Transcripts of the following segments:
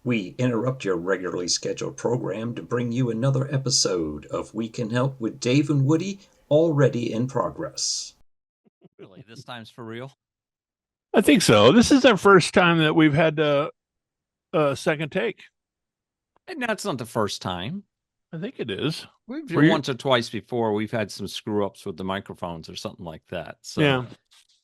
We interrupt your regularly scheduled program to bring you another episode of We Can Help with Dave and Woody, already in progress. Really, this time's for real? I think so. This is our first time that we've had a second take. And that's not the first time. I think it is. We've Were you- once or twice before. We've had some screw ups with the microphones or something like that. So, Yeah.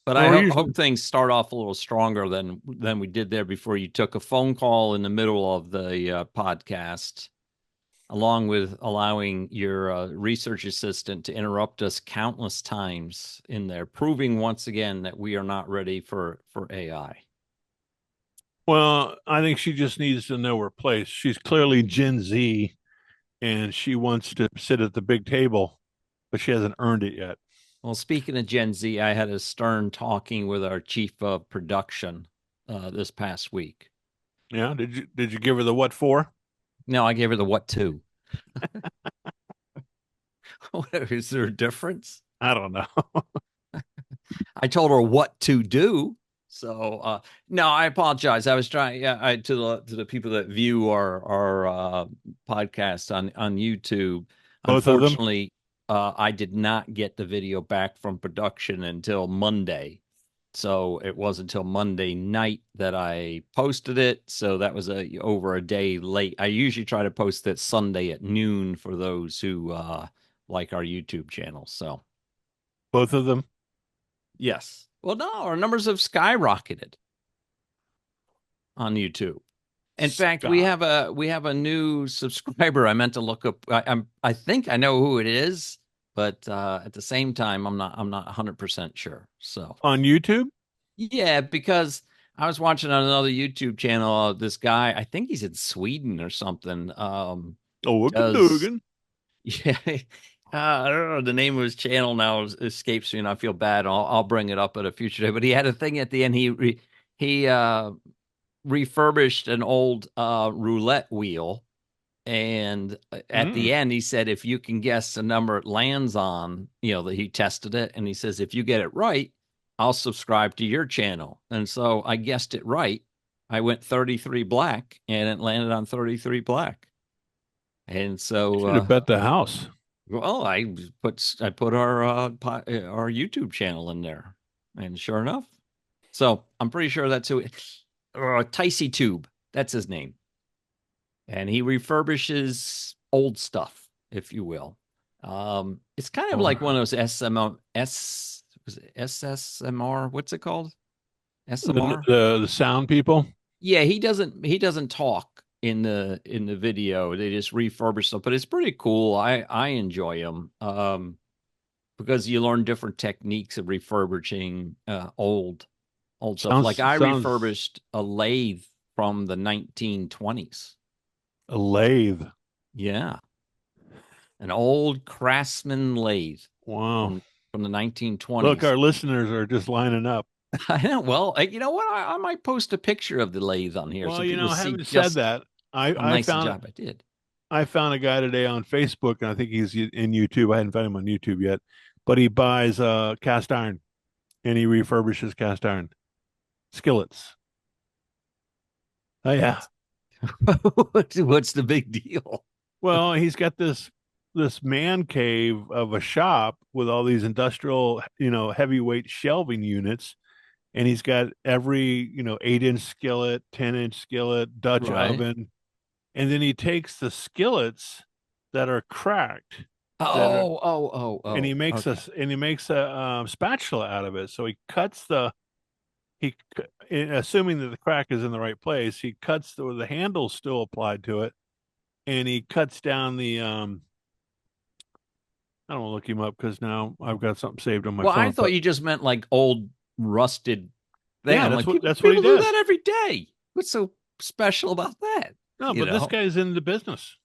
but Well, I we're hope things start off a little stronger than we did there before. You took a phone call in the middle of the podcast, along with allowing your research assistant to interrupt us countless times in there, proving once again that we are not ready for AI. Well, I think she just needs to know her place. She's clearly Gen Z, and she wants to sit at the big table, but she hasn't earned it yet. Well, speaking of Gen Z, I had a stern talking with our chief of production this past week. Yeah. Did you give her the what for? No, I gave her the what to. Is there a difference? I don't know. I told her what to do. So no, I apologize. I was trying to the people that view our podcast on YouTube. Both of them? Unfortunately, I did not get the video back from production until Monday. So it wasn't until Monday night that I posted it. So that was over a day late. I usually try to post it Sunday at noon for those who like our YouTube channel. So Both of them? yes. Well, no, our numbers have skyrocketed on YouTube. In fact, we have a new subscriber. I meant to look up. I think I know who it is, but at the same time, I'm not 100% sure. So On YouTube? yeah, because I was watching on another YouTube channel. This guy, I think he's in Sweden or something. Dugan. Yeah. I don't know the name of his channel now escapes me, and I feel bad. I'll bring it up at a future day. But he had a thing at the end. He refurbished an old roulette wheel, and at the end he said, "If you can guess the number it lands on, that he tested it, and he says if you get it right, I'll subscribe to your channel." And so I guessed it right. I went 33 black, and it landed on 33 black. And so Should have bet the house. well, I put our YouTube channel in there, and sure enough, so I'm pretty sure that's who. Ticey Tube, that's his name, and he refurbishes old stuff, if you will. It's kind of like one of those SSMR. What's it called? SMR. The sound people. Yeah, he doesn't talk in the video. They just refurbish stuff, but it's pretty cool. I enjoy them because you learn different techniques of refurbishing old stuff. Like I refurbished a lathe from the 1920s. A lathe. Yeah, an old Craftsman lathe. Wow. From the 1920s. Look, our listeners are just lining up. I know. Well, you know what? I might post a picture of the lathe on here. Well, so people having see said that, I found job I did. I found a guy today on Facebook, and I think he's in YouTube. I hadn't found him on YouTube yet, but he buys cast iron, and he refurbishes cast iron skillets. Oh yeah. What's the big deal? Well, he's got this man cave of a shop with all these industrial, heavyweight shelving units. And he's got every, 8-inch skillet, 10-inch skillet, Dutch oven. And then he takes the skillets that are cracked. And he makes a spatula out of it. So he cuts assuming that the crack is in the right place, he cuts the handle's still applied to it. And he cuts down the, I don't want to look him up because now I've got something saved on my phone. Well, I thought you just meant like old rusted thing. Yeah, that's what people he do does. that every day. What's so special about that? No, but this guy's in the business.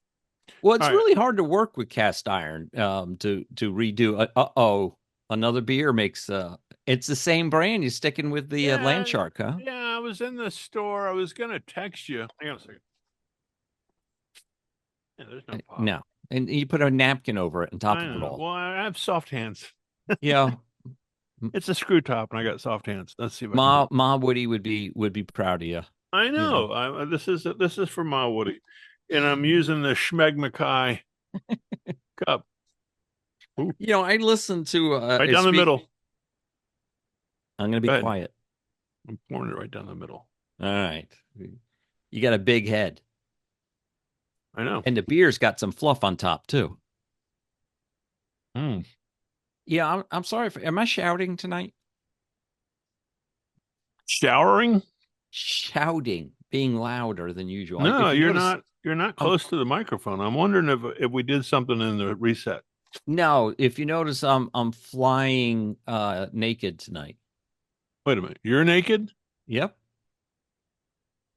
Well, it's really hard to work with cast iron to redo. Another beer makes it's the same brand. You're sticking with the Land Shark, huh? Yeah, I was in the store. I was gonna text you. Hang on a second. Yeah, there's no pop. No, and you put a napkin over it on top of it all. Well, I have soft hands. Yeah. It's a screw top, and I got soft hands. Let's see. Ma Woody would be proud of you. I You know. know. This is for my Woody, and I'm using the Schmegmakai cup. Ooh, I listened to right down the middle. I'm going to be Go ahead. quiet. I'm pouring it right down the middle. All right. You got a big head. I know. And the beer's got some fluff on top too. Mm. Yeah, I'm sorry. Am I shouting tonight? Showering? Shouting, being louder than usual. No, If you you're notice, not. You're not I'm close to the microphone. I'm wondering if we did something in the reset. no. If you notice, I'm flying naked tonight. Wait a minute. You're naked? Yep.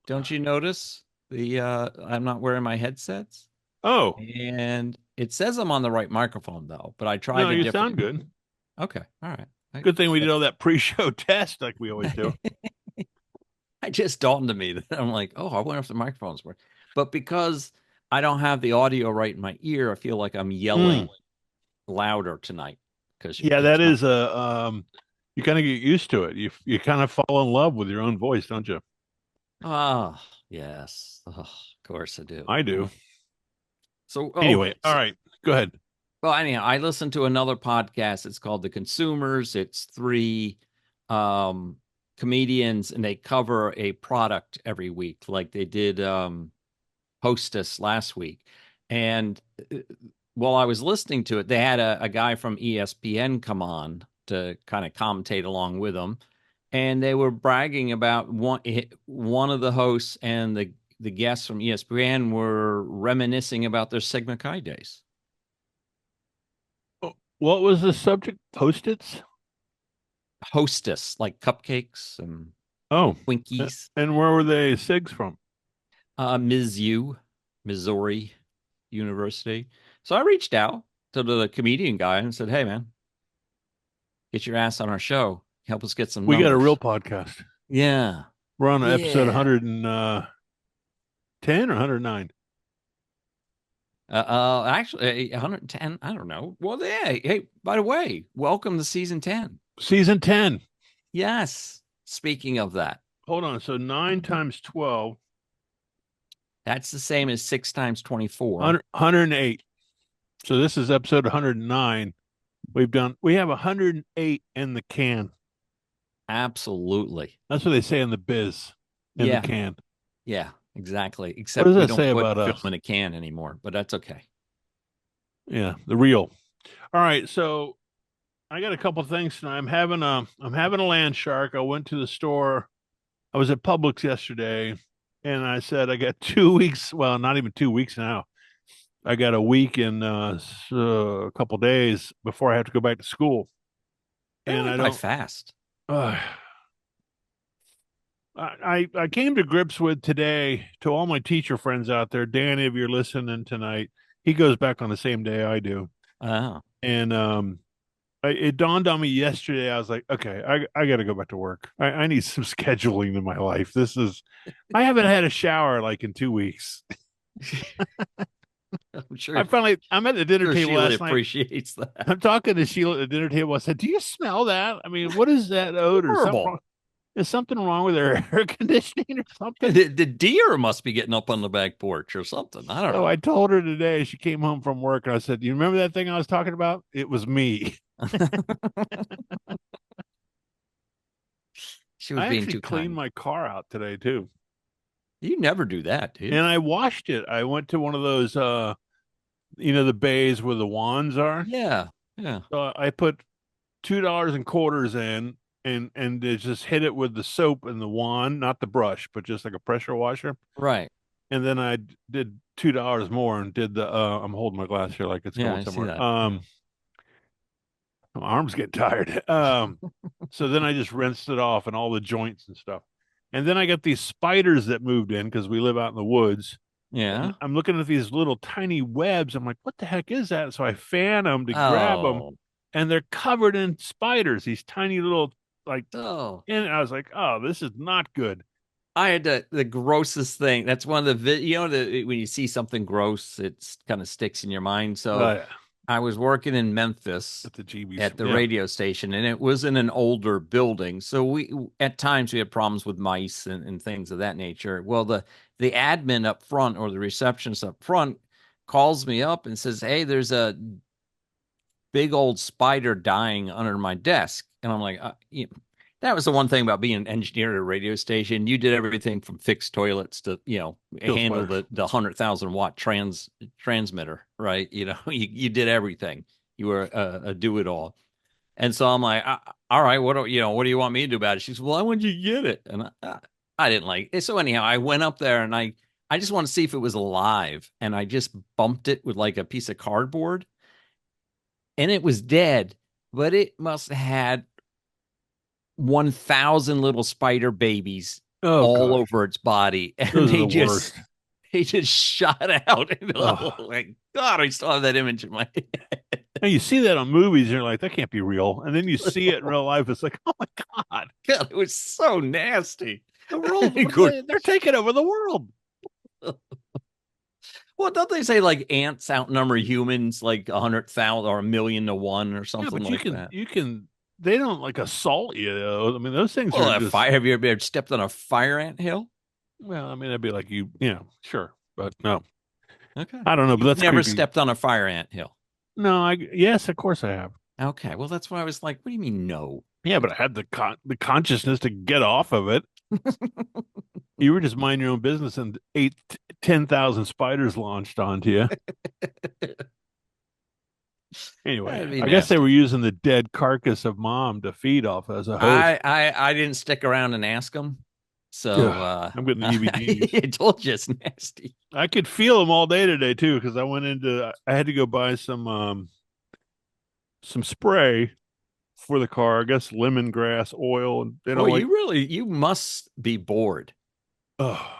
Don't you notice I'm not wearing my headsets? Oh, And it says I'm on the right microphone though, but I no, tried a you different. sound good. Okay, all right. Good thing we did all that pre-show test like we always do. I just dawned to me that I'm like, oh, I wonder if the microphones work. But because I don't have the audio right in my ear, I feel like I'm yelling louder tonight because Yeah, that it's not. is you kind of get used to it. You kind of fall in love with your own voice, don't you? Ah, yes. Oh, of course I do. I do. So, Anyway, all right. Go ahead. well, anyhow, I listened to another podcast. It's called The Consumers. It's three um, comedians, and they cover a product every week, like they did Hostess last week. And while I was listening to it, they had a guy from ESPN come on to kind of commentate along with them, and they were bragging about one of the hosts and the guests from ESPN were reminiscing about their Sigma Chi days. Oh, what was the subject? Post-its? Hostess, like cupcakes and Oh, Twinkies. and where were they SIGs from? Mizzou, Missouri University. So I reached out to the comedian guy and said, "Hey, man, get your ass on our show. Help us get some We got a real numbers." podcast. Yeah, We're on episode yeah. 110 or 109. Actually, 110. I don't know. Well, yeah. Hey, by the way, welcome to season 10. Season 10. Yes. Speaking of that, Hold on. So 9 times 12, that's the same as 6 times 24. 108. So this is episode 109. We have 108 in the can. Absolutely. That's what they say in the biz, in Yeah. the can. Yeah, exactly. What Except does we that don't say put about film us? in a can anymore, but that's okay. Yeah, the real. All right, so I got a couple things tonight. I'm having a land shark. I went to the store. I was at Publix yesterday, and I said I got 2 weeks. Well, not even 2 weeks now. I got a week and a couple days before I have to go back to school. They And went I by don't. fast. I came to grips with today, to all my teacher friends out there. Danny, if you're listening tonight, he goes back on the same day I do. Oh. And it dawned on me yesterday. I was like, okay, I got to go back to work. I need some scheduling in my life. I haven't had a shower like in 2 weeks. I'm sure I'm at the dinner table Sheila last night. appreciates that. I'm talking to Sheila at the dinner table. I said, "Do you smell that? I mean, what is that odor? Horrible. Is something wrong with her air conditioning or something?" The deer must be getting up on the back porch or something. I don't So know. I told her today. She came home from work, and I said, "You remember that thing I was talking about? It was me." She was I being actually too cleaned kind. my car out today too, You never do that, dude. and I washed it. I went to one of those, the bays where the wands are. Yeah. Yeah. So I put $2 in quarters in, and they just hit it with the soap and the wand, not the brush, but just like a pressure washer. Right. And then I did $2 more and did the. I'm holding my glass here like it's Yeah, going I see somewhere. that. My arms get tired. So then I just rinsed it off and all the joints and stuff. And then I got these spiders that moved in because we live out in the woods. Yeah. And I'm looking at these little tiny webs. I'm like, what the heck is that? So I fan them to grab them, Oh. and they're covered in spiders. These tiny little Oh. and I was like, oh, this is not good. I had the grossest thing. That's one of the when you see something gross, it's kind of sticks in your mind. So Yeah. I was working in Memphis at the GB's. at the Yeah. radio station, and it was in an older building. So we at times we had problems with mice and things of that nature. Well, the admin up front or the receptionist up front calls me up and says, "Hey, there's a big old spider dying under my desk." And I'm like, that was the one thing about being an engineer at a radio station. You did everything from fix toilets to, Kill handle spiders. the 100,000-watt transmitter, right? You did everything. You were a do-it-all. And so I'm like, all right, what do you want me to do about it? She says, well, I want you to get it. And I didn't like it. So anyhow, I went up there and I just want to see if it was alive. And I just bumped it with like a piece of cardboard and it was dead, but it must have had 1,000 little spider babies all over its body. And those are the worst. They just shot out. And oh my God, I still have that image in my head. And you see that on movies, and you're like, that can't be real. And then you see it in real life, it's like, oh my God. God, it was so nasty. The world, they're taking over the world. Well, don't they say like ants outnumber humans like 100,000 or 1,000,000 to 1 or something like that? You can. They don't like assault you. Though. I mean, those things are just. Have you ever stepped on a fire ant hill? Well, I mean, that'd be like sure, but no. Okay, I don't know, but that's never creepy. stepped on a fire ant hill. No, yes, of course I have. Okay, well, that's why I was like, what do you mean no? Yeah, but I had the consciousness to get off of it. You were just minding your own business, and 10,000 spiders launched onto you. Anyway, I guess they were using the dead carcass of mom to feed off as a host. I didn't stick around and ask them. So I'm getting the EBGs. I told you it's nasty. I could feel them all day today too, because I had to go buy some spray for the car. I guess lemongrass oil. And you must be bored. Oh.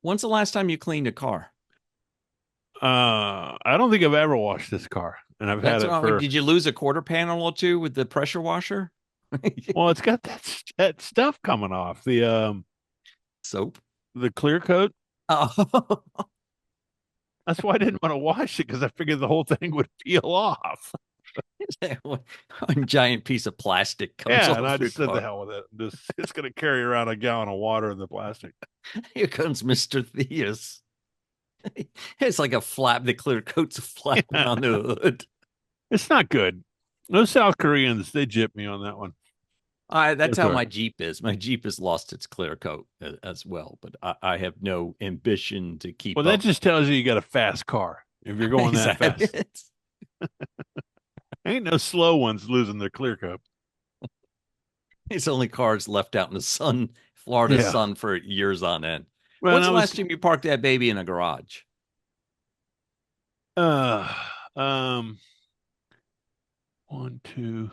When's the last time you cleaned a car? I don't think I've ever washed this car, and I've had it for. Did you lose a quarter panel or two with the pressure washer? Well, it's got that stuff coming off the soap, the clear coat. Oh, that's why I didn't want to wash it, because I figured the whole thing would peel off. A giant piece of plastic comes off. And I just said the hell with it. It's going to carry around a gallon of water in the plastic. Here comes Mr. Theus. It's like a flap. The clear coat's flapping on the hood. It's not good. Those South Koreans, they gypped me on that one. That's how my Jeep is. My Jeep has lost its clear coat as well, but I have no ambition to keep up. That just tells you got a fast car if you're going that fast. Ain't no slow ones losing their clear coat. It's only cars left out in the sun, Florida sun, for years on end. Well, when's the last time you parked that baby in a garage? 1, 2,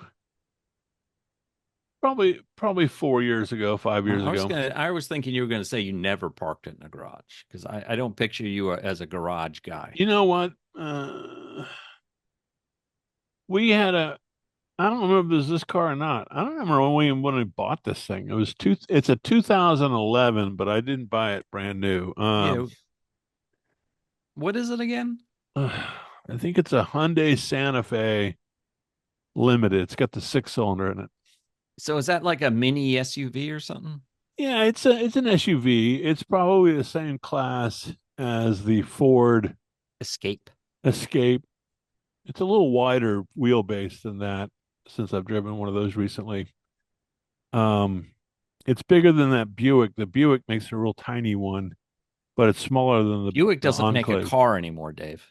probably 4 years ago, 5 years ago. I was thinking you were going to say you never parked it in a garage, because I don't picture you as a garage guy. You know what? We had I don't remember if it was this car or not. I don't remember when we bought this thing. It's a 2011, but I didn't buy it brand new. What is it again? I think it's a Hyundai Santa Fe Limited. It's got the 6-cylinder in it. So is that like a mini SUV or something? Yeah, it's an SUV. It's probably the same class as the Ford Escape. It's a little wider wheelbase than that, since I've driven one of those recently. It's bigger than that Buick. The Buick makes a real tiny one, but it's smaller than the Buick doesn't make a car anymore, Dave.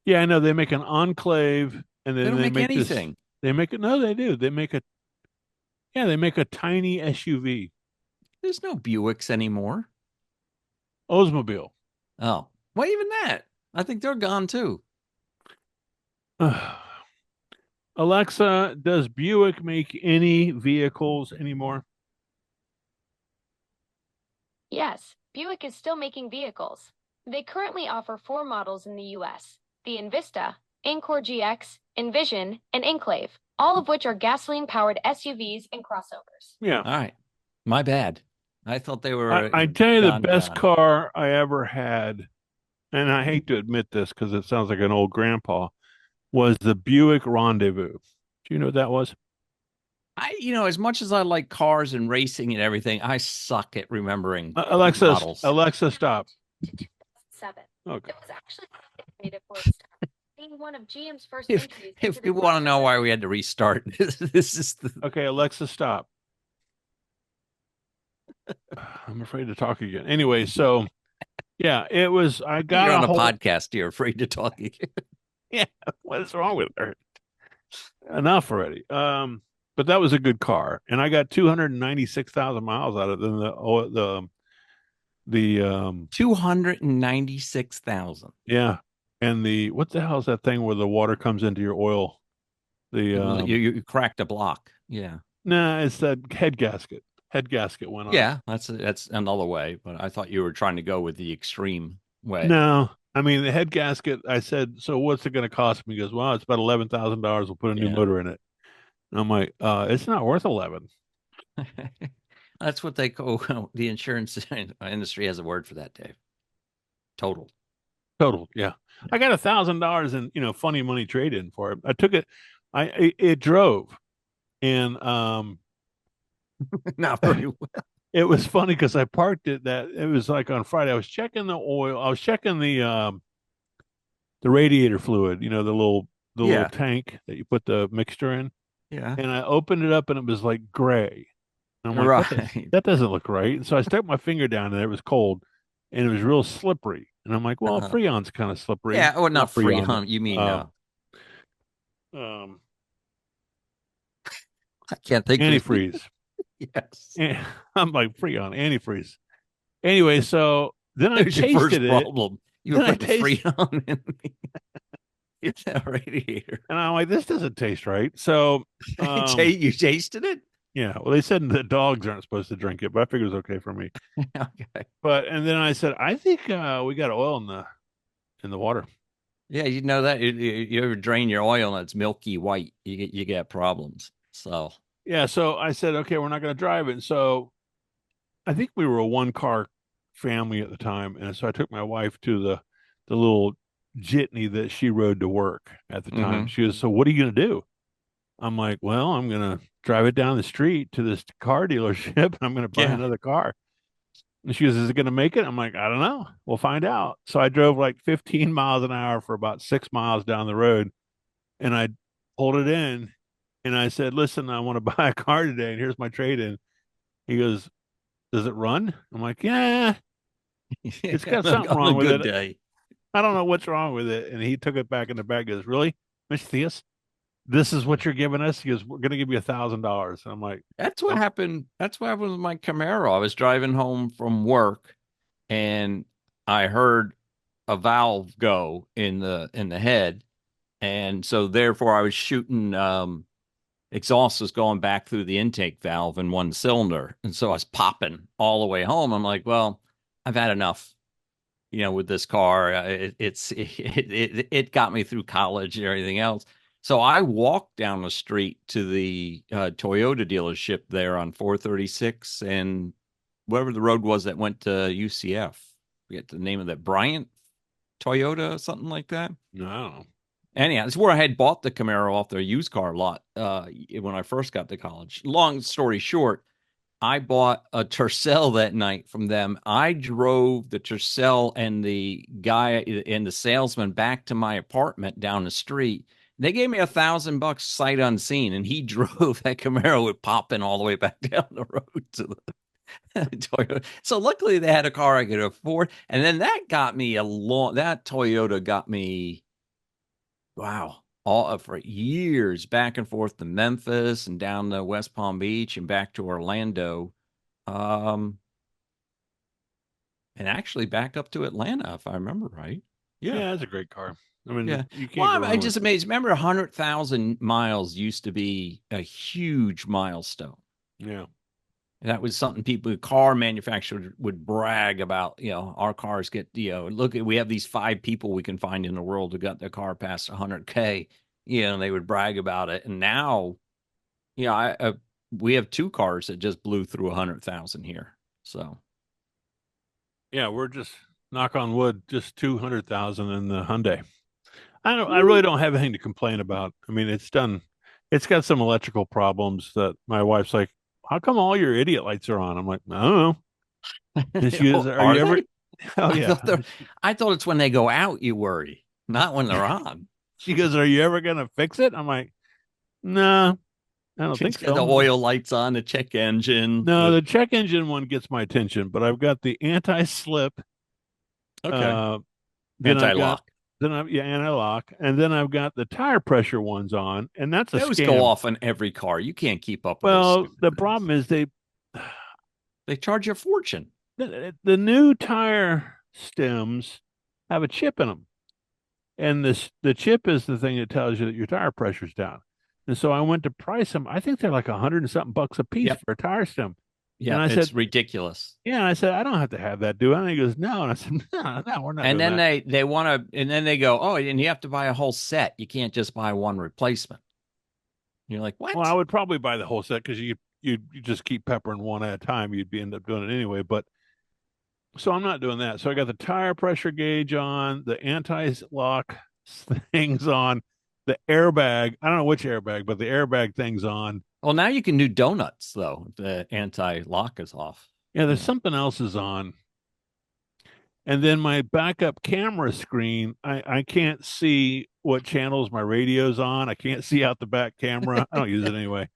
Yeah, I know. They make an Enclave, and then they make anything. They make it. No, they do. They make a tiny SUV. There's no Buicks anymore. Oldsmobile. Oh, well, even that. I think they're gone too. Alexa, does Buick make any vehicles anymore? Yes, Buick is still making vehicles. They currently offer 4 models in the U.S. the Envista, Encore GX, Envision, and Enclave, all of which are gasoline-powered SUVs and crossovers. Yeah. All right. My bad. I thought they were... I tell you, the best car I ever had, and I hate to admit this because it sounds like an old grandpa, was the Buick Rendezvous. Do you know what that was? As much as I like cars and racing and everything, I suck at remembering Alexa, models. Alexa, stop. 7. Okay. It was actually created for its time, being one of GM's first If entries if into you the want to know crossover. why we had to restart, this is the Okay, Alexa, stop. I'm afraid to talk again. Anyway, so yeah, it was. I got you're on a a whole. podcast. You're afraid to talk again. Yeah, what's wrong with her? Enough already. But that was a good car, and I got 296,000 miles out of it. The 296,000. yeah, and the what the hell is that thing where the water comes into your oil? The You cracked a block. Yeah. nah, it's that head gasket. Head gasket went on. Yeah, that's another way, but I thought you were trying to go with the extreme way. No, I mean the head gasket. I said, so what's it going to cost me? He goes, well, it's about $11,000. We'll put a new Yeah. motor in it. And I'm like, it's not worth 11. That's what they call the insurance industry has a word for that, Dave. Total. Total, yeah. I got $1,000 in funny money trade in for it. I took it. It drove, and Not very well. it was funny because I parked it. That it was like on Friday. I was checking the oil. I was checking the radiator fluid. The little tank that you put the mixture in. Yeah. And I opened it up, and it was like gray. And I'm like, Right. that doesn't look right. And so I stuck my finger down, and it was cold, and it was real slippery. And I'm like, well, Freon's kind of slippery. Yeah, well, not Freon. You mean Um, I can't think of antifreeze. Yes. And I'm like, Freon, antifreeze. Anyway, so then I There's your first tasted it, problem. You Then I put the Freon in the radiator. and I'm like, this doesn't taste right. So You tasted it? yeah, well, they said the dogs aren't supposed to drink it, but I figured it was okay for me. Okay. And then I said, I think we got oil in the water. Yeah, you know that you ever drain your oil and it's milky white, you get problems. So Yeah, so I said, okay, we're not going to drive it. And so I think we were a one car family at the time, and so I took my wife to the little jitney that she rode to work at the time. She goes, so what are you going to do? I'm like, well, I'm going to drive it down the street to this car dealership, and I'm going to buy another car. And she goes, is it going to make it? I'm like, I don't know. We'll find out. So I drove like 15 miles an hour for about 6 miles down the road, and I pulled it in, and I said, listen, I want to buy a car today, and here's my trade in. He goes, does it run? I'm like, yeah, it's got something wrong with it. Day. I don't know what's wrong with it. And he took it back in the bag. Goes, really, Mr. Theus? This is what you're giving us? He goes, we're going to give you $1,000. I'm like, That's what happened. That's what happened with my Camaro. I was driving home from work, and I heard a valve go in the head, and so therefore I was shooting. Exhaust was going back through the intake valve in one cylinder, and so I was popping all the way home. I'm like, well, I've had enough. With this car, it got me through college and everything else. So I walked down the street to the Toyota dealership there on 436 and whatever the road was that went to UCF. Forget the name of that, Bryant Toyota, something like that. no. Anyhow, it's where I had bought the Camaro off their used car lot when I first got to college. Long story short, I bought a Tercel that night from them. I drove the Tercel and the guy and the salesman back to my apartment down the street. They gave me $1,000 sight unseen, and he drove that Camaro with popping all the way back down the road to the Toyota. So luckily they had a car I could afford. And then that Toyota got me, wow, all for years back and forth to Memphis and down to West Palm Beach and back to Orlando. And actually back up to Atlanta, if I remember right. Yeah, that's a great car. I mean, yeah. you can't. Well, go I'm wrong just with amazed. Remember, 100,000 miles used to be a huge milestone. it. Yeah. That was something car manufacturers would brag about. Our cars get, we have these 5 people we can find in the world who got their car past 100K, and they would brag about it. And now, we have 2 cars that just blew through 100,000 here. So, Yeah, we're just knock on wood, just 200,000 in the Hyundai. I really don't have anything to complain about. I mean, it's got some electrical problems that my wife's like, how come all your idiot lights are on? I'm like, I don't know. And she goes, are Are you ever? they? Oh I yeah. thought I thought it's when they go out you worry, not when they're on. She goes, are you ever gonna fix it? I'm like, no, I don't She's think got the so. oil lights on, the check engine. No, the check engine one gets my attention, but I've got the anti-slip. Okay. Uh, then I've got Anti-lock. anti-lock, and then I've got the tire pressure ones on, and that's a Those go scam. off on every car. You can't keep up with those Well, stupid the things. problem is They charge you a fortune. the new tire stems have a chip in them, and the chip is the thing that tells you that your tire pressure's down. And so I went to price them. I think they're like 100 and something bucks a piece Yep. for a tire stem. And Yeah, I it's said, ridiculous. yeah, and I said, I don't have to have that, do I? And he goes, no. And I said, no, we're not And doing then that. they want to, and then they go, oh, and you have to buy a whole set. You can't just buy one replacement. You're like, what? Well, I would probably buy the whole set because you just keep peppering one at a time. You'd be end up doing it anyway. But so I'm not doing that. So I got the tire pressure gauge on, the anti-lock things on, the airbag. I don't know which airbag, but the airbag thing's on. Well, now you can do donuts though. The anti-lock is off. Yeah, there's something else is on. And then my backup camera screen, I can't see what channels my radio's on. I can't see out the back camera. I don't use it anyway.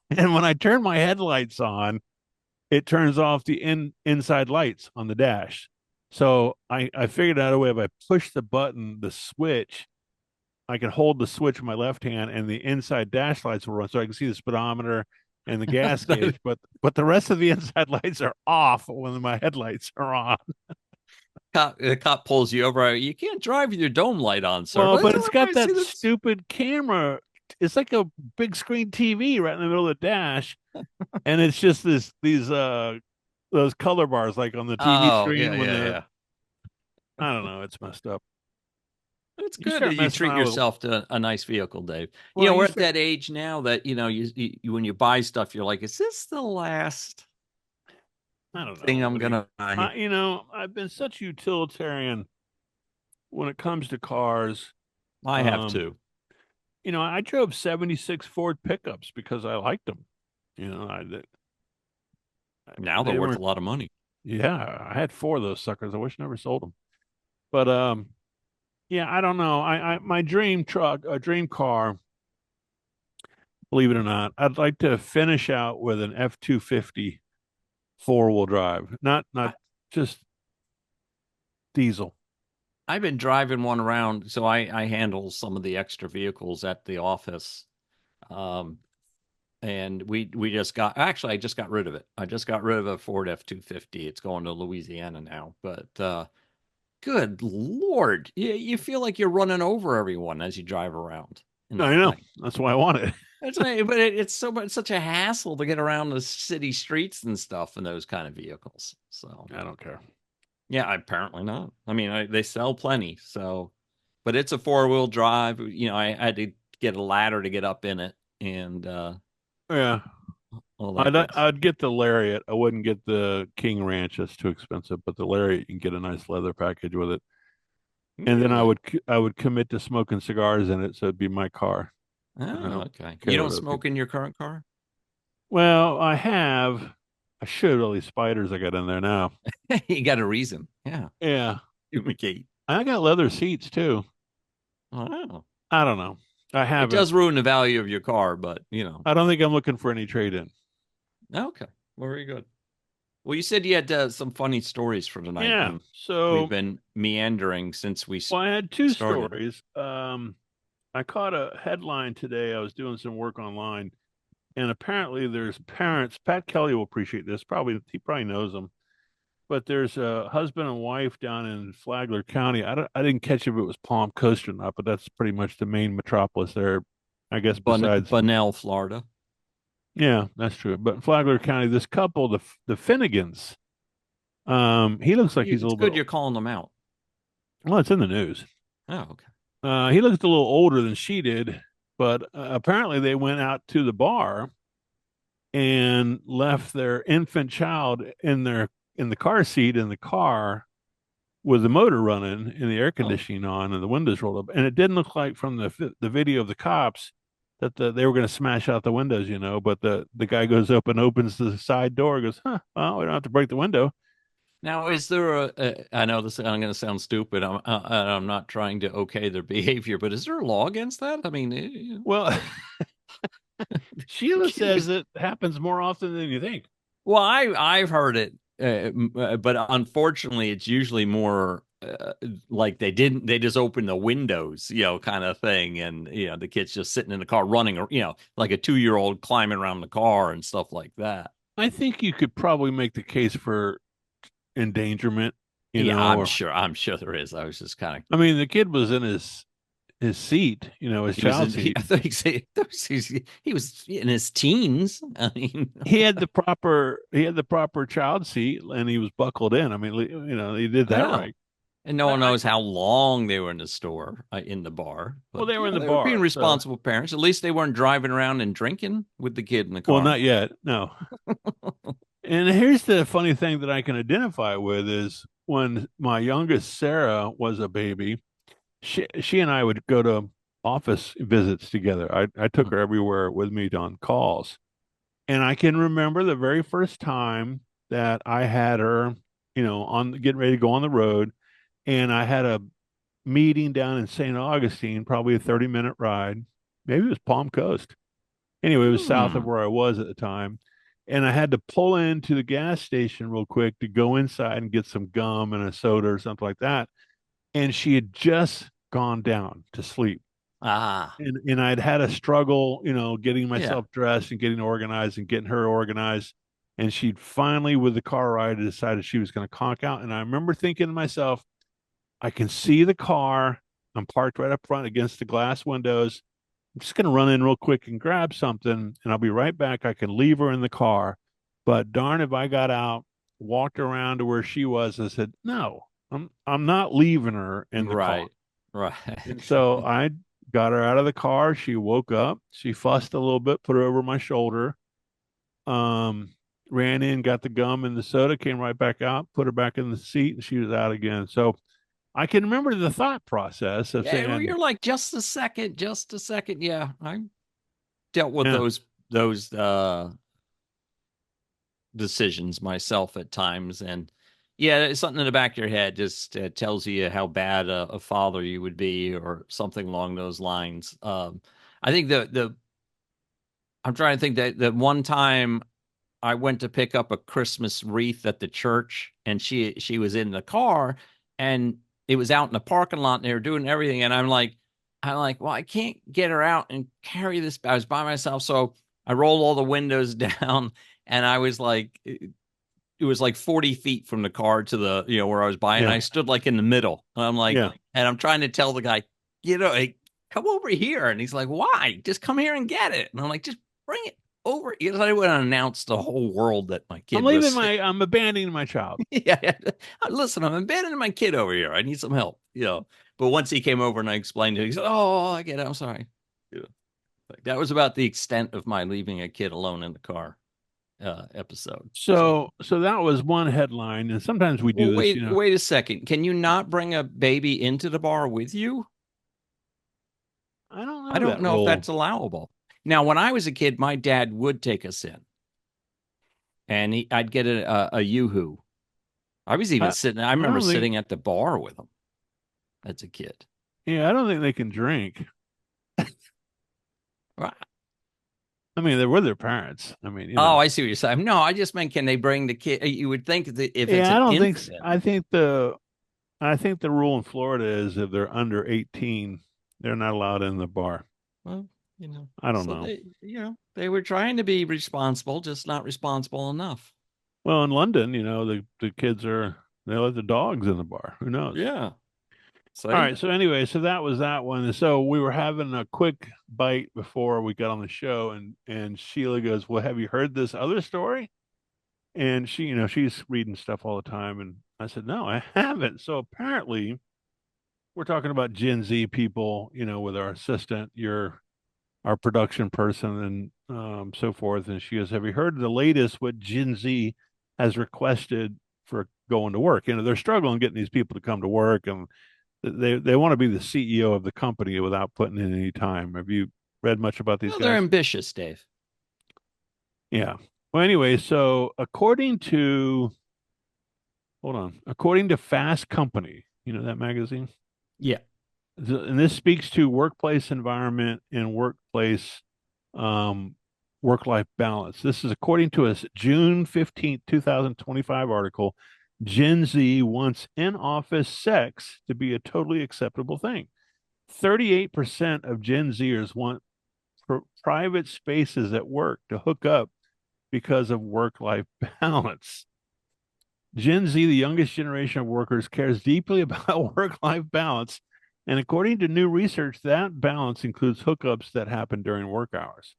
And when I turn my headlights on, it turns off the inside lights on the dash. So I figured out a way if I push the button, the switch, I can hold the switch with my left hand and the inside dash lights will run so I can see the speedometer and the gas gauge, but the rest of the inside lights are off when my headlights are on. The cop pulls you over. You can't drive with your dome light on, sir. Well, but it's got I that see this- stupid camera. It's like a big screen TV right in the middle of the dash, and it's just these those color bars like on the TV Oh, screen yeah, when yeah. I don't know, it's messed up. It's You good start that you messing treat around with- yourself to a nice vehicle, Dave. Well, we're you at that age now that you when you buy stuff, you're like, is this the last I don't know. thing I'm gonna buy? I've been such a utilitarian when it comes to cars. I have too. I drove 76 Ford pickups because I liked them. Now they're worth a lot of money. Yeah, I had 4 of those suckers. I wish I never sold them. But yeah, I don't know. My dream truck, a dream car, believe it or not, I'd like to finish out with an F-250 4-wheel drive, not just diesel. I've been driving one around, so I handle some of the extra vehicles at the office. And we just got I just got rid of it. I just got rid of a Ford F-250. It's going to Louisiana now. But good Lord, you feel like you're running over everyone as you drive around. I know. That's why I want it. But it's such a hassle to get around the city streets and stuff in those kind of vehicles. So I don't care. Yeah, apparently not. I mean, they sell plenty. So, but it's a 4-wheel drive. I had to get a ladder to get up in it, and yeah, I'd get the Lariat. I wouldn't get the King Ranch. That's too expensive. But the Lariat, you can get a nice leather package with it. And then I would commit to smoking cigars in it, so it'd be my car. Oh, okay. You don't smoke in your current car? Well, I have. I should. All these spiders I got in there now. You got a reason. Yeah. Yeah. Duplicate. I got leather seats too. Oh. I don't know. I haven't. It does ruin the value of your car, but I don't think I'm looking for any trade-in. Okay. Well, very good. Well, you said you had some funny stories for tonight. Yeah. So we've been meandering since we I had 2 started. stories. I caught a headline today. I was doing some work online, and apparently there's parents. Pat Kelly will appreciate this. He probably knows them. But there's a husband and wife down in Flagler County. I didn't catch if it was Palm Coast or not, but that's pretty much the main metropolis there, I guess. Besides Bunnell, Florida. Yeah, that's true. But in Flagler County, this couple, the Finnegans, he looks like he's a little good. bit. You're calling them out. Well, it's in the news. Oh, okay. He looks a little older than she did, but apparently they went out to the bar and left their infant child in the car seat in the car with the motor running and the air Oh. conditioning on and the windows rolled up. And it didn't look like from the video of the cops that they were going to smash out the windows, but the guy goes up and opens the side door, goes, huh, well, we don't have to break the window. Now, is there I know this, I'm going to sound stupid. I'm not trying to okay their behavior, but is there a law against that? I mean, Well, Sheila kid says was- it happens more often than you think. well, I've heard it, but unfortunately, it's usually more like they just open the windows, kind of thing, and the kid's just sitting in the car running, or like a 2-year-old climbing around the car and stuff like that. I think you could probably make the case for endangerment, Yeah, or I'm sure there is. I was just kind of. I mean, the kid was in his seat, his child seat. I thought he was in his teens. I mean, He had the proper child seat, and he was buckled in. I mean, he did that Yeah. right. and no one knows how long they were in the store, in the bar. Well, they were in the they bar, were being so- responsible parents. At least they weren't driving around and drinking with the kid in the car. Well, not yet, no. And here's the funny thing that I can identify with is when my youngest Sarah was a baby, she and I would go to office visits together. I took her everywhere with me on calls. And I can remember the very first time that I had her, on getting ready to go on the road, and I had a meeting down in St. Augustine, probably a 30-minute ride. Maybe it was Palm Coast. Anyway, it was south of where I was at the time. And I had to pull into the gas station real quick to go inside and get some gum and a soda or something like that. And she had just gone down to sleep. Ah, And I'd had a struggle, getting myself dressed and getting organized and getting her organized. And she'd finally, with the car ride, decided she was going to conk out. And I remember thinking to myself, I can see the car. I'm parked right up front against the glass windows. I'm just going to run in real quick and grab something, and I'll be right back. I can leave her in the car. But darn if I got out, walked around to where she was, and said, no, I'm not leaving her in the car. right. And so I got her out of the car. She woke up. She fussed a little bit, put her over my shoulder. Ran in, got the gum and the soda, came right back out, put her back in the seat, and she was out again. So I can remember the thought process of saying, You're like, just a second. Yeah, I dealt with Yeah. those decisions myself at times, and it's something in the back of your head just tells you how bad a father you would be, or something along those lines. I think I'm trying to think that the one time I went to pick up a Christmas wreath at the church, and she was in the car, and it was out in the parking lot, and they were doing everything, and I'm like, well, I can't get her out and carry this. I was by myself, so I rolled all the windows down, and I was like, it was like 40 feet from the car to the, where I was buying. Yeah. I stood like in the middle. And I'm like, Yeah. and I'm trying to tell the guy, hey, come over here. And he's like, why? Just come here and get it. And I'm like, just bring it over. I would announce the whole world that my kid I'm abandoning my child. yeah. Listen, I'm abandoning my kid over here. I need some help, But once he came over and I explained to him, he said, oh, I get it. I'm sorry. Like, that was about the extent of my leaving a kid alone in the car episode. So that was one headline, and sometimes we do this. Wait a second. Can you not bring a baby into the bar with you? I don't know. I don't know if that's allowable. Now, when I was a kid, my dad would take us in, and I'd get a yoo-hoo. I was even sitting. I remember sitting at the bar with him as a kid. Yeah, I don't think they can drink. Wow. I mean, they're with their parents. I mean, Oh, I see what you're saying. No, I just meant, can they bring the kid? You would think that if it's I don't think. infant, I think the rule in Florida is if they're under 18, they're not allowed in the bar. Well, I don't know. They were trying to be responsible, just not responsible enough. Well, in London, the kids they let the dogs in the bar. Who knows? Yeah. So, all right. So anyway, so that was that one. So we were having a quick bite before we got on the show, and Sheila goes, "Well, have you heard this other story?" And she, she's reading stuff all the time, and I said, "No, I haven't." So apparently, we're talking about Gen Z people, with our assistant, our production person, and so forth. And she goes, "Have you heard the latest? What Gen Z has requested for going to work. They're struggling getting these people to come to work, and they want to be the CEO of the company without putting in any time. Have you read much about these Well, guys? they're ambitious, Dave. Yeah. Well, anyway, so according to Fast Company, that magazine? Yeah. And this speaks to workplace environment and workplace work-life balance. This is according to a June 15th, 2025 article. Gen Z wants in-office sex to be a totally acceptable thing. 38% of Gen Zers want private spaces at work to hook up because of work-life balance. Gen Z, the youngest generation of workers, cares deeply about work-life balance. And according to new research, that balance includes hookups that happen during work hours.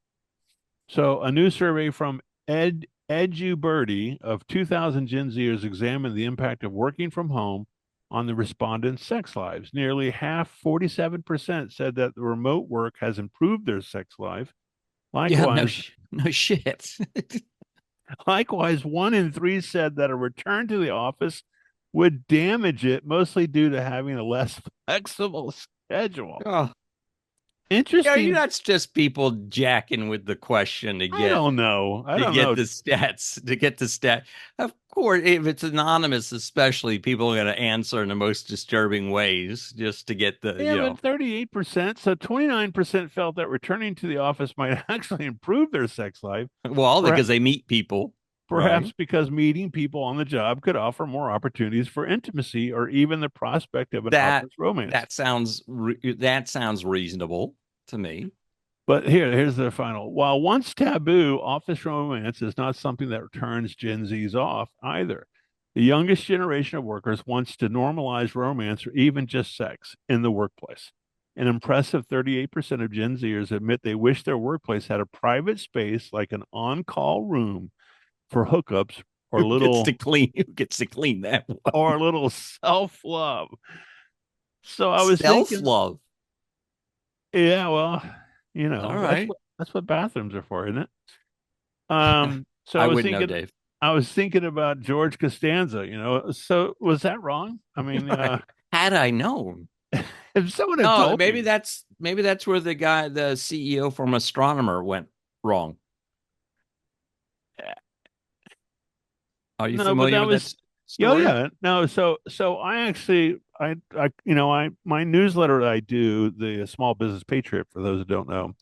So a new survey from EduBirdie of 2,000 Gen Zers examined the impact of working from home on the respondents' sex lives. Nearly half, 47%, said that the remote work has improved their sex life. Likewise, no shit. Likewise, 1 in 3 said that a return to the office would damage it, mostly due to having a less flexible schedule. Oh. Interesting. That's just people jacking with the question to get. I don't know. The stats. To get the stat. Of course, if it's anonymous, especially, people are going to answer in the most disturbing ways just to get the. But 38%. So 29% felt that returning to the office might actually improve their sex life. Well, because they meet people. Perhaps right? Because meeting people on the job could offer more opportunities for intimacy or even the prospect of an office romance. That sounds reasonable to me. But here's the final. While once taboo, office romance is not something that turns Gen Zs off either. The youngest generation of workers wants to normalize romance or even just sex in the workplace. An impressive 38% of Gen Zers admit they wish their workplace had a private space like an on-call room for hookups or Who gets to clean that one? Or a little self-love. So I was thinking self-love. Yeah, well, all right. That's what bathrooms are for, isn't it? So I wouldn't know, Dave. I was thinking about George Costanza, so was that wrong? I mean, had I known, if someone had told maybe me, that's where the CEO from Astronomer went wrong. Are you familiar with that story? Yeah. No, so I actually my newsletter that I do, the Small Business Patriot, for those who don't know,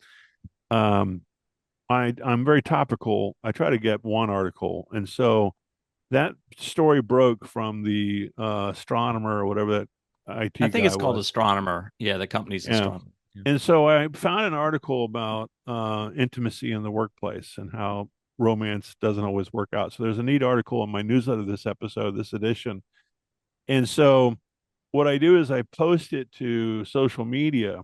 I'm very topical. I try to get one article, and so that story broke from the Astronomer or whatever that IT I think guy it's called was. Astronomer. Yeah, the company's Astronomer. Yeah. And so I found an article about intimacy in the workplace and how romance doesn't always work out. So there's a neat article in my newsletter this edition. And so what I do is I post it to social media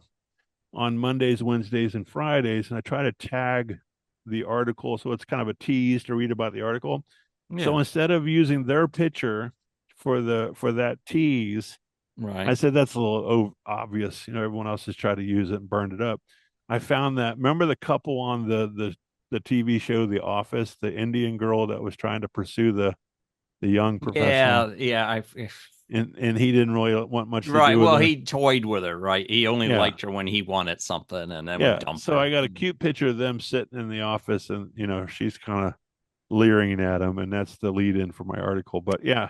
on Mondays, Wednesdays, and Fridays, and I try to tag the article so it's kind of a tease to read about the article. Yeah. So instead of using their picture for that tease, right, I said that's a little obvious. Everyone else has tried to use it and burned it up. I found that, remember the couple on the TV show The Office, the Indian girl that was trying to pursue the young professional? Yeah. And he didn't really want much to do with well, her. He toyed with her, right? He only liked her when he wanted something, and then would dump her. So I got a cute picture of them sitting in the office, and she's kind of leering at him, and that's the lead in for my article. But yeah,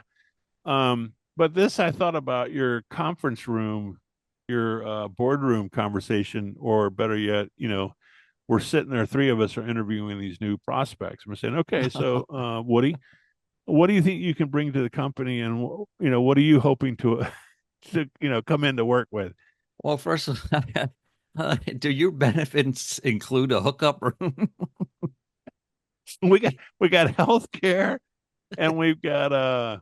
but this, I thought about your conference room, your boardroom conversation, or better yet, we're sitting there, 3 of us are interviewing these new prospects. And we're saying, okay, so Woody, what do you think you can bring to the company, and what are you hoping to come into work with? Well, first of all, do your benefits include a hookup room? we got health care, and we've got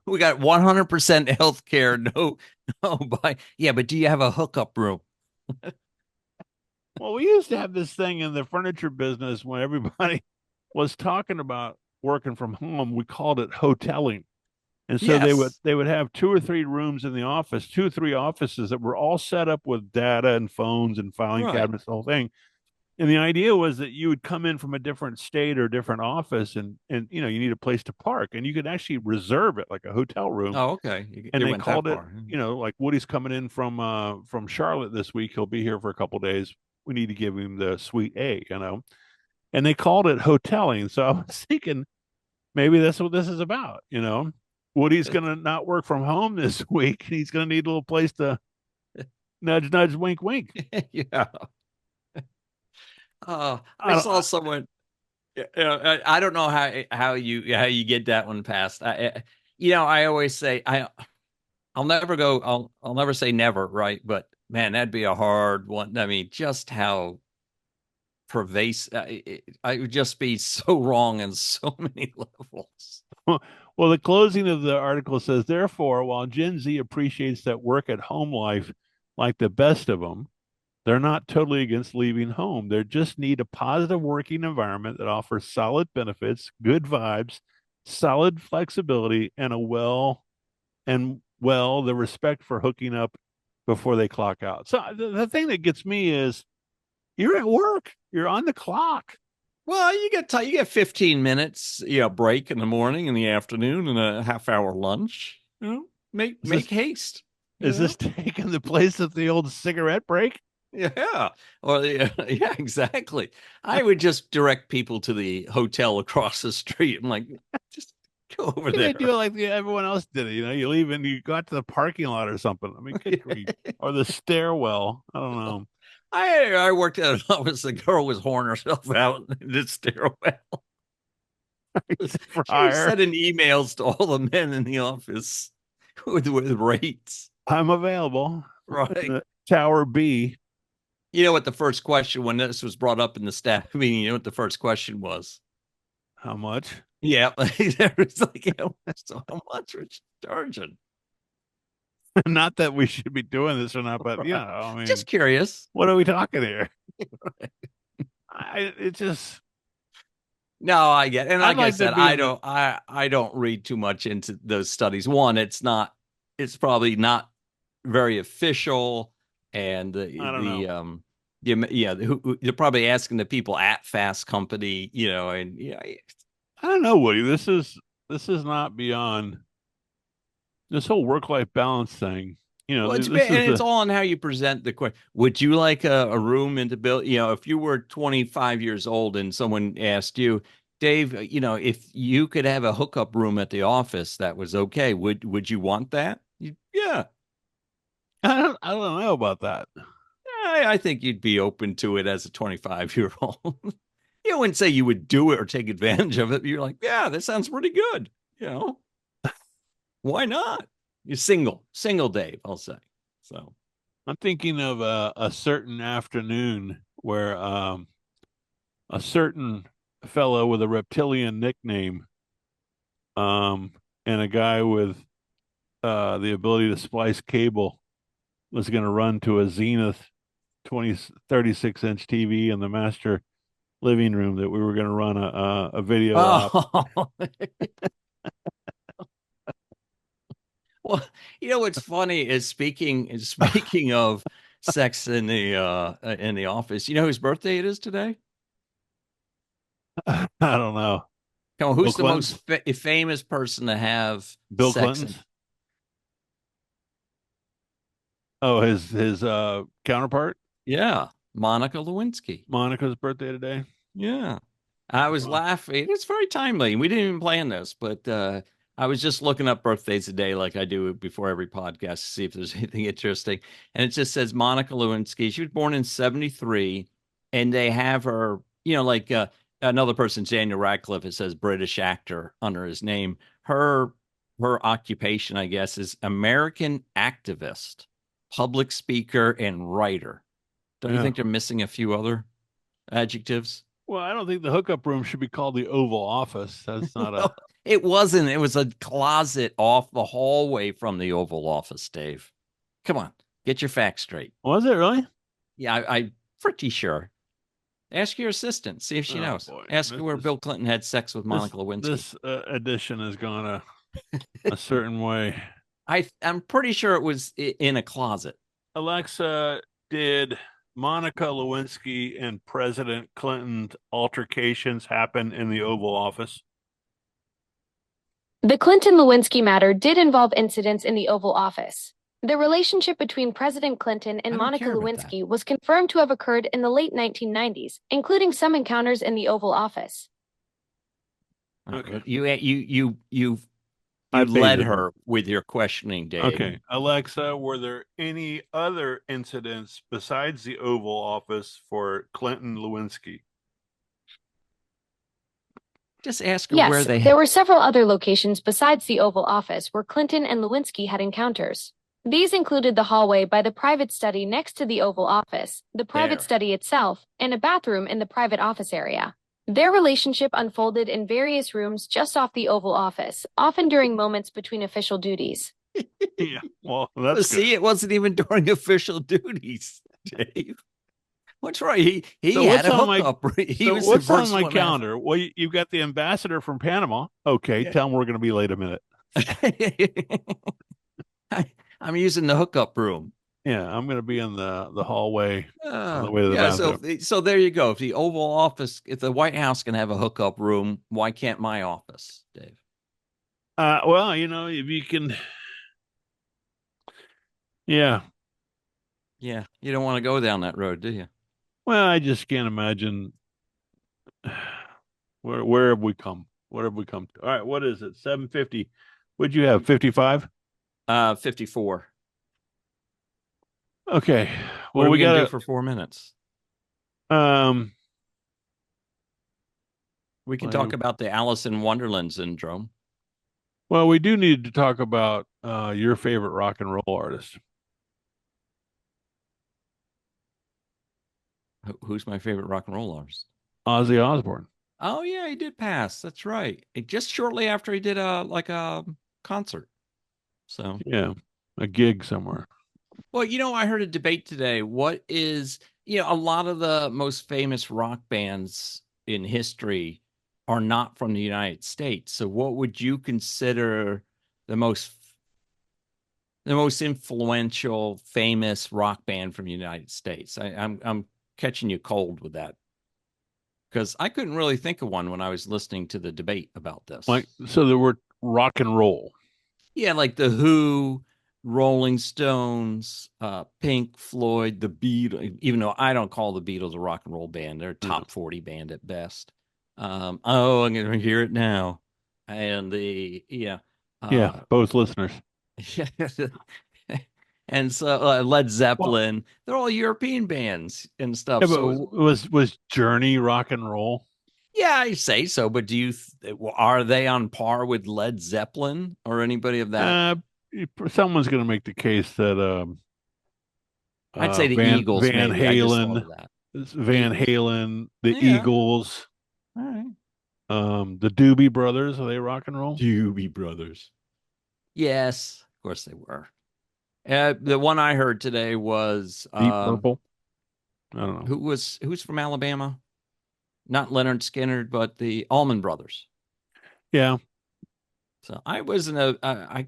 100% health care. No, but do you have a hookup room? Well, we used to have this thing in the furniture business when everybody was talking about working from home. We called it hoteling. And so they would have 2 or 3 rooms in the office, 2 or 3 offices that were all set up with data and phones and filing cabinets, the whole thing. And the idea was that you would come in from a different state or different office, and you need a place to park, and you could actually reserve it like a hotel room. Oh, okay. And It they went that called it, far. like Woody's coming in from Charlotte this week. He'll be here for a couple days. We need to give him the suite A. And they called it hoteling. So I was thinking maybe that's what this is about. Woody's going to not work from home this week. He's going to need a little place to nudge, nudge, wink, wink. Yeah. I I don't, saw someone. I don't know how you get that one passed. I always say I'll never go. I'll never say never, right? But man, that'd be a hard one. I mean, just how pervasive. I would just be so wrong in so many levels. Well, the closing of the article says, therefore, while Gen Z appreciates that work at home life like the best of them, they're not totally against leaving home. They just need a positive working environment that offers solid benefits, good vibes, solid flexibility, and the respect for hooking up before they clock out. So the thing that gets me is you're at work, you're on the clock. Well, you get 15 minutes, break in the morning, in the afternoon, and a half-hour lunch. Make haste. Is this taking the place of the old cigarette break? Yeah. Or yeah, exactly. I would just direct people to the hotel across the street. I'm like, just go over there. They do it like everyone else did it. You leave and you got to the parking lot or something. I mean, good grief. Or the stairwell. I don't know. I worked at an office. The girl was whoring herself out in the stairwell. She was sending emails to all the men in the office with rates. I'm available. Right. Tower B. You know what the first question when this was brought up in the staff meeting? You know what the first question was? How much? Yeah, there was like, how much are you charging? Not that we should be doing this or not, but I mean, just curious. What are we talking here? It just. No, I get it. And like I said, I don't read too much into those studies. One, it's probably not very official, and I don't know. they're probably asking the people at Fast Company, and I don't know, Woody. This is not beyond this whole work-life balance thing. Well, it's all on how you present the question. Would you like a room in the build? If you were 25 years old and someone asked you, Dave, if you could have a hookup room at the office, that was okay. Would you want that? Yeah. I don't know about that. I think you'd be open to it as a 25-year-old. You wouldn't say you would do it or take advantage of it. You're like, yeah, that sounds pretty good. Why not? You're single Dave, I'll say. So I'm thinking of a certain afternoon where a certain fellow with a reptilian nickname and a guy with the ability to splice cable was going to run to a Zenith 36-inch TV in the master living room that we were going to run a video op. Well, what's funny is speaking of sex in the office. You know whose birthday it is today? I don't know. Come on, who's the most famous person to have Bill sex Clinton's? Oh, his counterpart? Yeah, Monica Lewinsky. Monica's birthday today? Yeah. I was laughing. It's very timely. We didn't even plan this, but I was just looking up birthdays today like I do before every podcast to see if there's anything interesting. And it just says Monica Lewinsky. She was born in 1973, and they have her, like another person, Daniel Radcliffe, it says British actor under his name. Her occupation, I guess, is American activist, public speaker, and writer. Don't you think they're missing a few other adjectives? Well, I don't think the hookup room should be called the Oval Office. That's not It wasn't. It was a closet off the hallway from the Oval Office, Dave. Come on, get your facts straight. Was it really? Yeah, I'm pretty sure. Ask your assistant, see if she knows. Boy. Ask her where Bill Clinton had sex with Monica Lewinsky. This edition has gone a certain way. I'm pretty sure it was in a closet. Alexa, did Monica Lewinsky and President Clinton's altercations happen in the Oval Office? The Clinton-Lewinsky matter did involve incidents in the Oval Office. The relationship between President Clinton and I don't Monica care about Lewinsky was confirmed to have occurred in the late 1990s, including some encounters in the Oval Office. Okay. You I led baited her with your questioning, Dave. Okay. Alexa, were there any other incidents besides the Oval Office for Clinton Lewinsky? Just ask her where Yes, they. there were several other locations besides the Oval Office where Clinton and Lewinsky had encounters. These included the hallway by the private study next to the Oval Office, the private There. study itself, and a bathroom in the private office area. Their relationship unfolded in various rooms just off the Oval Office, often during moments between official duties. Yeah. Well, that's See, good. it wasn't even during official duties, Dave. What's right? He So had what's a on my- hookup. He So was the what's on first my one to have- calendar? Well, you've got the ambassador from Panama. Okay, Yeah. tell him we're going to be late a minute. I'm using the hookup room. Yeah, I'm going to be in the hallway on the way to the yeah, bathroom. so there you go. If the Oval Office, if the White House can have a hookup room, why can't my office, Dave? Well, if you can, yeah. Yeah, you don't want to go down that road, do you? Well, I just can't imagine where have we come? What have we come to? All right, what is it? 750. What'd you have? 55? 54. Okay. What Well, are we gonna got do for 4 minutes? We can talk about the Alice in Wonderland syndrome. Well, we do need to talk about your favorite rock and roll artist. Who's my favorite rock and roll artist? Ozzy Osbourne. Oh yeah, he did pass. That's right. Just shortly after he did a concert. So Yeah, a gig somewhere. well, I heard a debate today. What is a lot of the most famous rock bands in history are not from the United States. So what would you consider the most influential, famous rock band from the United States? I'm catching you cold with that. Because I couldn't really think of one when I was listening to the debate about this. So there were rock and roll. Yeah, like the Who, Rolling Stones, Pink Floyd, the Beatles. Even though I don't call the Beatles a rock and roll band, they're a top 40 band at best. I'm going to hear it now. And Both listeners. And so Led Zeppelin, they're all European bands and stuff. Yeah, but so was Journey rock and roll? yeah, I say so. But are they on par with Led Zeppelin or anybody of that? Someone's going to make the case that I'd say the Eagles, Van maybe. I just thought Halen, of that. Van Halen, the Yeah. Eagles, All right. the Doobie Brothers. Are they rock and roll? Doobie Brothers. Yes, of course they were. The one I heard today was Deep Purple. I don't know who's from Alabama. Not Leonard Skinner, but the Allman Brothers. Yeah. So I wasn't I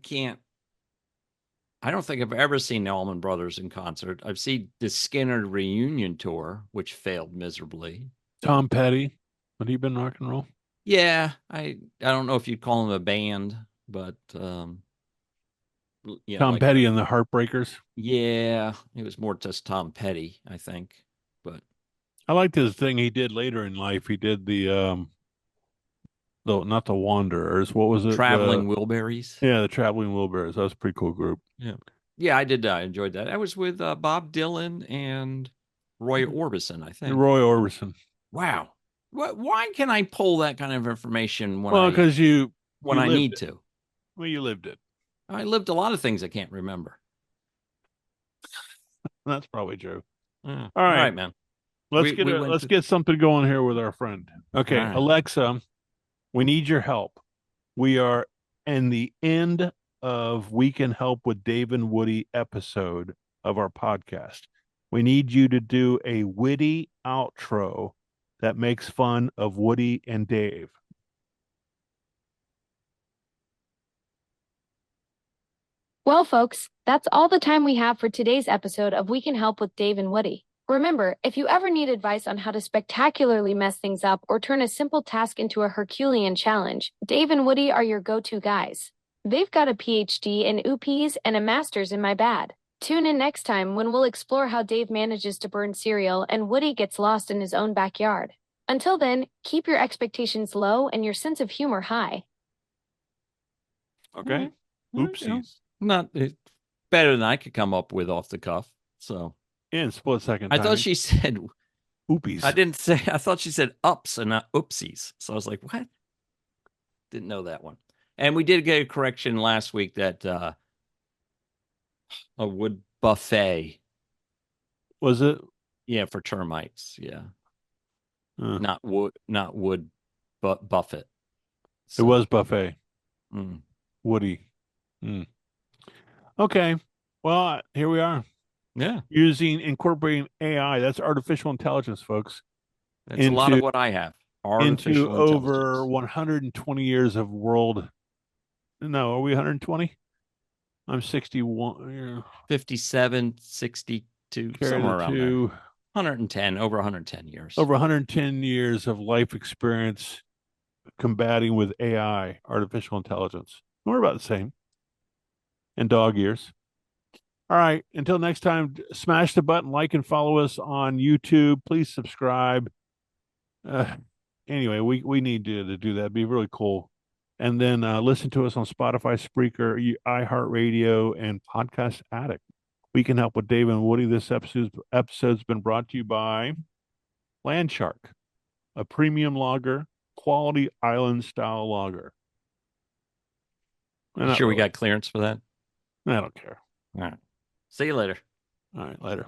don't think I've ever seen the Allman Brothers in concert. I've seen the Skinner reunion tour, which failed miserably. Tom Petty. Had he been rock and roll? Yeah, I don't know if you'd call him a band, but Tom Petty and the Heartbreakers. Yeah, it was more just Tom Petty, I think. But I liked his thing he did later in life. He did the not the Wanderers. What was it? Traveling Wilburys. Yeah, the Traveling Wilburys. That was a pretty cool group. Yeah, I did. I enjoyed that. I was with Bob Dylan and Roy Orbison, I think. Roy Orbison. Wow. Why can I pull that kind of information when because you need to? Well, you lived it. I lived a lot of things I can't remember. That's probably true. Yeah. All right, man. Let's get something going here with our friend. Okay, right. Alexa, we need your help. We are in the end of We Can Help with Dave and Woody episode of our podcast. We need you to do a witty outro that makes fun of Woody and Dave. Well, folks, that's all the time we have for today's episode of We Can Help with Dave and Woody. Remember, if you ever need advice on how to spectacularly mess things up or turn a simple task into a Herculean challenge, Dave and Woody are your go-to guys. They've got a PhD in OOPs and a master's in my bad. Tune in next time when we'll explore how Dave manages to burn cereal and Woody gets lost in his own backyard. Until then, keep your expectations low and your sense of humor high. Okay. Oopsies. Not better than I could come up with off the cuff. So In split second I timing. thought she said Oopies. I thought she said ups and not oopsies. So I was like, what? Didn't know that one. And we did get a correction last week that a wood buffet. Was it? Yeah, for termites. Yeah. Uh, Not wood, but buffet. it was buffet. Mm. Woody. Okay. Well, here we are. Yeah. Incorporating AI. That's artificial intelligence, folks. That's a lot of what I have. Artificial Into over intelligence. 120 years of world. No, are we 120? I'm 61. 57, 62, somewhere around there. 110, over 110 years. Over 110 years of life experience combating with AI, artificial intelligence. We're about the same. And dog years. All right. Until next time, smash the button, like and follow us on YouTube. Please subscribe. Anyway, we need to do that. It'd be really cool. And then listen to us on Spotify, Spreaker, iHeartRadio, and Podcast Addict. We Can Help with Dave and Woody. This episode's been brought to you by Landshark, a premium lager, quality island style lager. You sure we got clearance for that? I don't care. All right. See you later. All right, later.